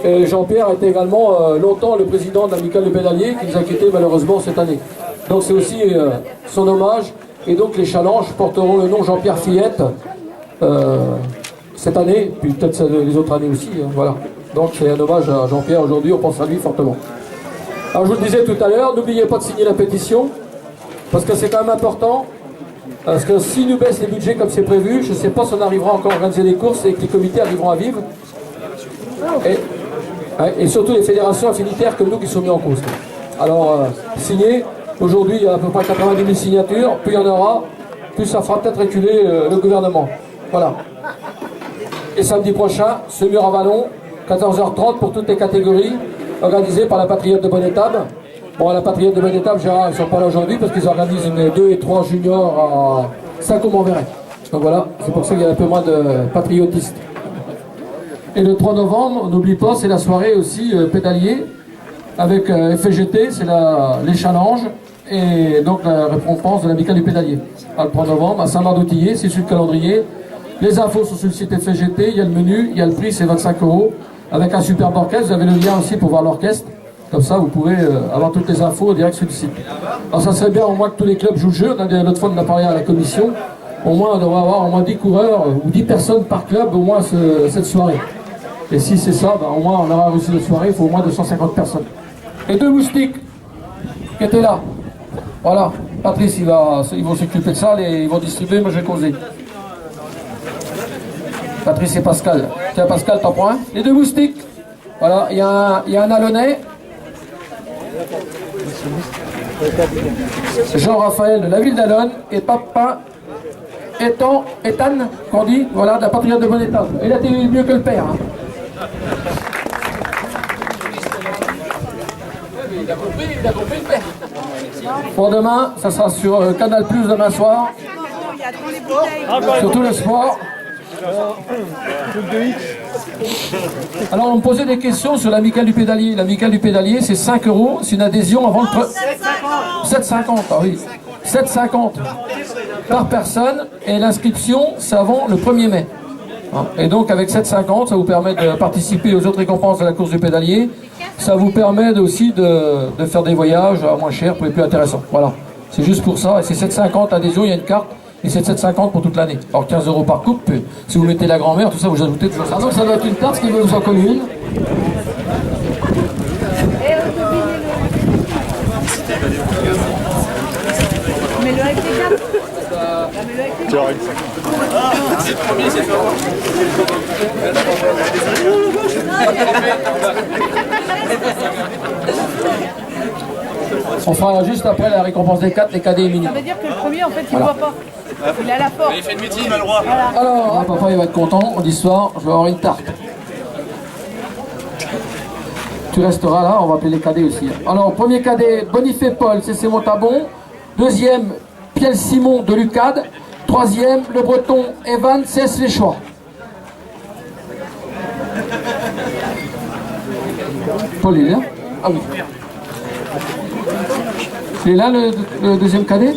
Et Jean-Pierre était également longtemps le président de l'amicale du pédalier qui nous a quittés malheureusement cette année. Donc c'est aussi son hommage. Et donc les challenges porteront le nom Jean-Pierre Fillette cette année, puis peut-être les autres années aussi. Hein, voilà. Donc c'est un hommage à Jean-Pierre aujourd'hui, on pense à lui fortement. Alors je vous le disais tout à l'heure, n'oubliez pas de signer la pétition, parce que c'est quand même important, parce que si nous baissent les budgets comme c'est prévu, je ne sais pas si on arrivera encore à organiser des courses et que les comités arriveront à vivre. Et surtout les fédérations affinitaires comme nous qui sont mis en cause. Alors signez, aujourd'hui il y a à peu près 90 000 signatures, plus il y en aura, plus ça fera peut-être reculer le gouvernement. Voilà. Et samedi prochain, Semur à Vallon, 14h30 pour toutes les catégories, organisé par la Patriote de Bonne-Étape. Bon, la Patriote de Bonne-Étape, Gérard, ils ne sont pas là aujourd'hui parce qu'ils organisent une 2 et 3 juniors à Saint-Côme-en-Verret. Donc voilà, c'est pour ça qu'il y a un peu moins de patriotistes. Et le 3 novembre, on n'oublie pas, c'est la soirée aussi pédalier avec FGT, c'est les challenges et donc la récompense de l'amicale du pédalier. Le 3 novembre, à Saint-Marc-d'Outillier, c'est sur le calendrier. Les infos sont sur le site FGT, il y a le menu, il y a le prix, c'est 25 €. Avec un superbe orchestre, vous avez le lien aussi pour voir l'orchestre. Comme ça, vous pouvez avoir toutes les infos direct sur le site. Alors ça serait bien au moins que tous les clubs jouent le jeu. L'autre fois, on a parlé à la commission. Au moins, on devrait avoir au moins 10 coureurs ou 10 personnes par club au moins cette soirée. Et si c'est ça, ben, au moins on aura réussi la soirée, il faut au moins 250 personnes. Et 2 moustiques qui étaient là. Voilà, Patrice, ils vont s'occuper de ça et ils vont distribuer, moi je vais causer. Patrice et Pascal. Tiens Pascal, t'en prends un. Les 2 moustiques. Voilà, il y a un Alonnais. Jean-Raphaël de la ville d'Alonne et papa Ethan, qu'on dit, voilà, de la Patriote de Bonne-Étape. Il a été mieux que le père. Hein. Il a compris le père. Pour demain, ça sera sur Canal Plus demain soir. Surtout le sport. Alors on me posait des questions sur l'amicale du pédalier. L'amicale du pédalier c'est 5 €, c'est une adhésion avant le 7,50, ah oui, 7,50 par personne et l'inscription c'est avant le 1er mai. Et donc avec 7,50 ça vous permet de participer aux autres récompenses de la course du pédalier. Ça vous permet aussi de faire des voyages à moins cher pour les plus intéressants. Voilà, c'est juste pour ça et c'est 7,50 adhésion, il y a une carte. Et c'est 7,50 pour toute l'année. Alors 15 € par couple, si vous mettez la grand-mère, tout ça, vous ajoutez toujours ça. Donc ça doit être une tarte, ce qui veut vous en coller une. Mais le avec les cartes. C'est le premier, c'est fort. On fera juste après la récompense des 4, les cadets et mini. Ça veut dire que le premier, en fait, il ne voit pas. Il est à la porte. Il fait une métier, il a le droit. Voilà. Alors, papa, il va être content. On dit ce soir, je vais avoir une tarte. Tu resteras là, on va appeler les cadets aussi. Alors, premier cadet, Bonifay Paul, c'est Montabon. Deuxième, Piel Simon de Lucade. Troisième, le breton Evan, c'est les choix. Paul, il est là? Ah oui. Il est là, le deuxième cadet?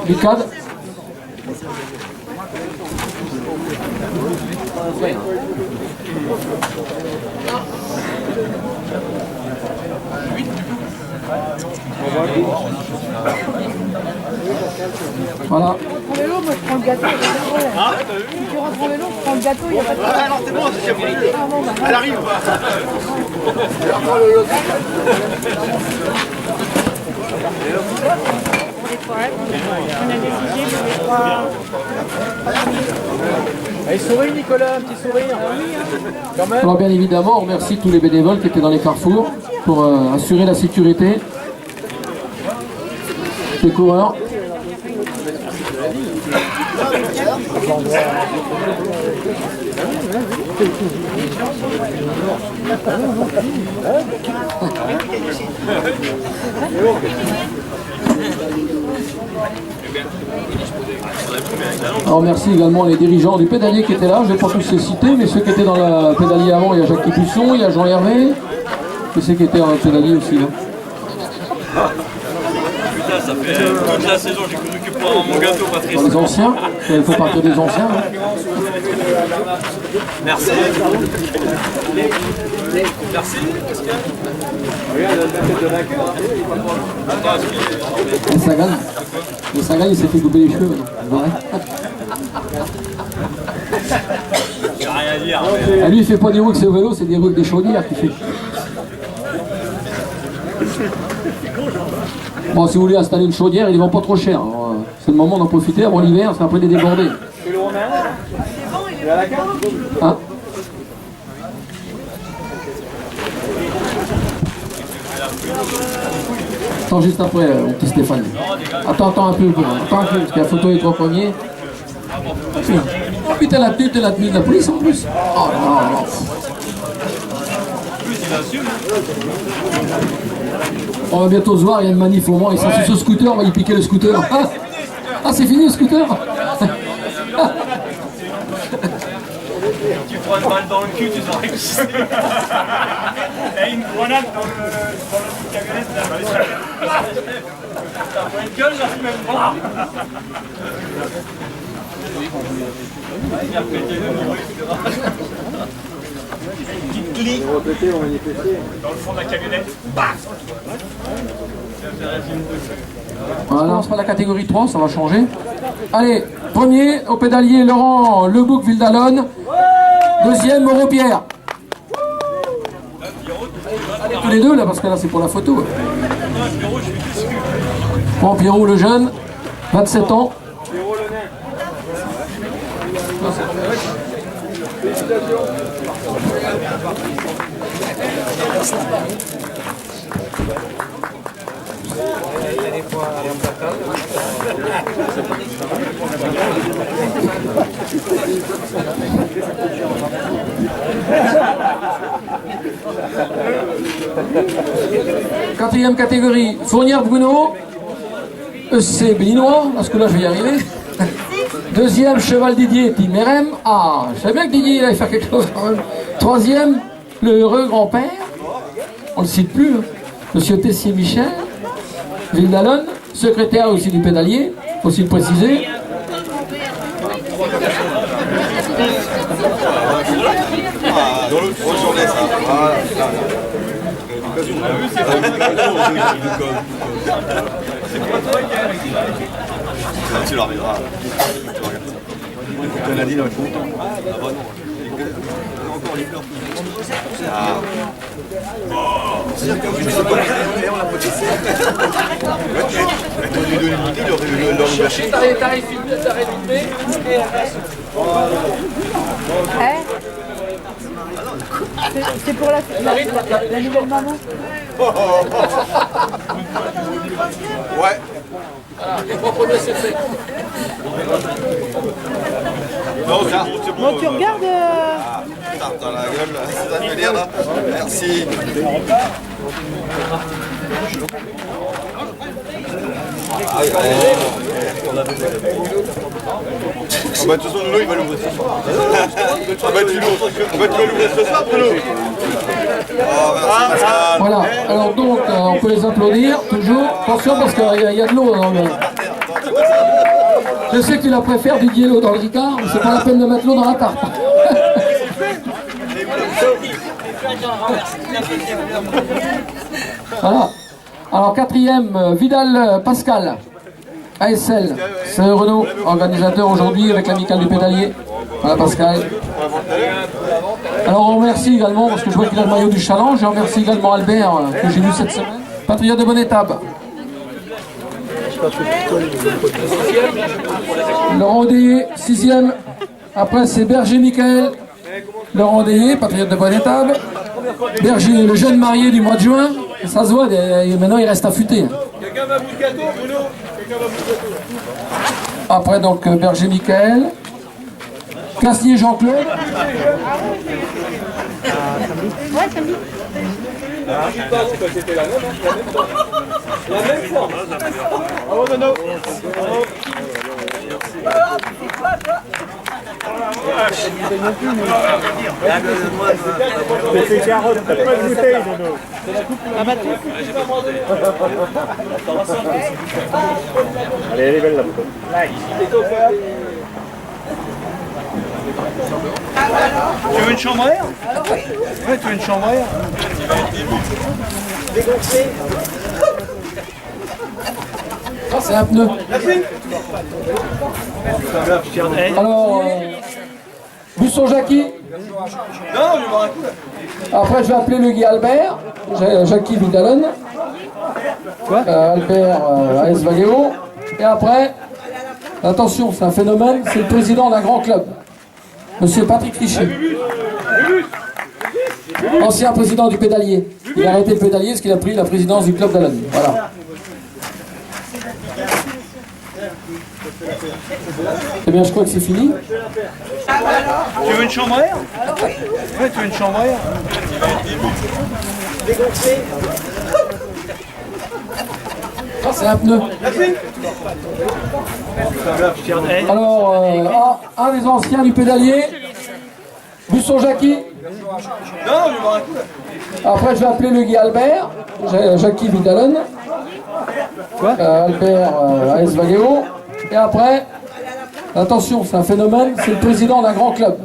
Lucade. Voilà. Pour le vélo, moi je prends le gâteau. Si tu rentres en vélo, je prends le gâteau, il n'y a pas de problème. Ah non, c'est bon, c'est bon. Elle arrive. On a décidé pour les 3. Allez, souris Nicolas, un petit sourire. Quand même. Alors bien évidemment, on remercie tous les bénévoles qui étaient dans les carrefours pour assurer la sécurité des coureurs. Alors merci également les dirigeants du pédalier qui étaient là, je ne vais pas tous les citer, mais ceux qui étaient dans le pédalier avant, il y a Jacques Capuçon, il y a Jean Hervé, et ceux qui étaient dans le pédalier aussi. Hein. Putain, ça fait toute la saison, j'ai cru que mon gâteau, Patrice. Dans les anciens, il faut partir des anciens. Hein. Merci. Merci. Le Sagan, il s'est fait couper les cheveux. Ouais. J'ai rien à dire. Ah, lui, il fait pas des roues avec ses vélos, c'est des roues avec des chaudières qu'il fait. Bon, si vous voulez installer une chaudière, ils ne vont pas trop cher. C'est le moment d'en profiter avant l'hiver, parce qu'après, il est débordé. Hein? Attends juste après, mon petit Stéphane. Attends un peu, parce que la photo est trop poignée. Oh putain, la tenue de la police en plus. Oh non, non. On va bientôt se voir, il y a une manif au moins, il s'est sur ce scooter, on va y piquer le scooter. Ah c'est fini le scooter. Tu prends une balle dans le cul, tu saurais que c'est. T'as une grenade dans le camionnette là. T'as pas une gueule là, même pas. Petite clique dans le fond de la camionnette. Voilà, on sera la catégorie 3, ça va changer. Allez, premier au pédalier Laurent Lebouc Vildalone. Deuxième Moreau Pierre. Allez, tous les deux là, parce que là c'est pour la photo. Bon, Pierrot le jeune, 27 ans. Quatrième catégorie, Fournière Bruno, EC Béninois, parce que là je vais y arriver. Deuxième, Cheval Didier, Team RM. Ah, je savais bien que Didier il allait faire quelque chose quand même. Troisième, le heureux grand-père, on ne le cite plus, hein. Monsieur Tessier Michel, Vildalone, secrétaire aussi du pédalier, faut aussi le préciser. Dans l'autre journée, ça. Tu l'arriveras. Nadine va être content. Ah bah non. Encore les fleurs. C'est-à-dire que je ne sais pas on l'a protégé. T'arrêtes filmé. C'est pour la nouvelle maman. Ouais. Non, c'est bon. Bon, tu regardes. Dans la gueule, c'est ça que je veux dire là. Merci. Bah, de toute façon, Bruno, il va l'ouvrir ce soir. Tu vas l'ouvrir ce soir, Bruno. Voilà, alors donc, on peut les applaudir, toujours. Attention, parce qu'il y a de l'eau dans le... Je sais que tu la préfères, Didier, l'eau dans le Ricard, mais c'est pas la peine de mettre l'eau dans la tarte. Voilà. Alors, quatrième, Vidal Pascal, ASL, c'est Renault, organisateur aujourd'hui avec l'amicale du pédalier. Voilà Pascal. Alors on remercie également, parce que je vois qu'il a le maillot du challenge, je remercie également Albert, que j'ai vu cette semaine. Patriote de bonne étape. Laurent Odéier, 6e. Après c'est Berger Michael. Laurent Odéier, patriote de bonne étape. Berger, le jeune marié du mois de juin. Ça se voit, maintenant il reste affûté. Quelqu'un va bout de gâteau, Bruno. Quelqu'un va bout de gâteau. Après donc Berger Michael. Casnier Jean-Claude. Ouais, samedi. C'était la même forme. Bravo, Nono. C'est carotte, t'as pas de bouteille, Nono. Allez, elle est belle la photo. Tu veux une chambre à air? Ouais, tu veux une chambre à air? Ça, c'est un pneu. Alors, Busson-Jacqui. Après, je vais appeler le Guy Albert. Jacqui Vidalon. Albert AS Valléo. Et après, attention, c'est un phénomène, c'est le président d'un grand club. Monsieur Patrick Fichet. Ancien président du pédalier. Il a arrêté le pédalier parce qu'il a pris la présidence du club d'Alonne. Voilà. Eh bien, je crois que c'est fini. Tu veux une chambre à air? Ouais, tu veux une chambre à air? Ça, c'est un pneu. Alors, un des anciens du pédalier, Busson-Jacqui. Après, je vais appeler le Guy Albert, Jacqui Vidalon. Albert AS Valléo. Et après, attention, c'est un phénomène, c'est le président d'un grand club.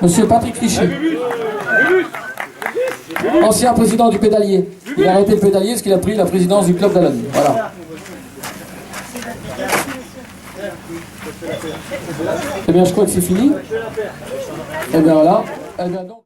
Monsieur Patrick Fichet. Ancien président du pédalier. Il a arrêté le pédalier parce qu'il a pris la présidence du club d'Alonne. Voilà. Eh bien, je crois que c'est fini. Eh bien, voilà. Eh bien, donc...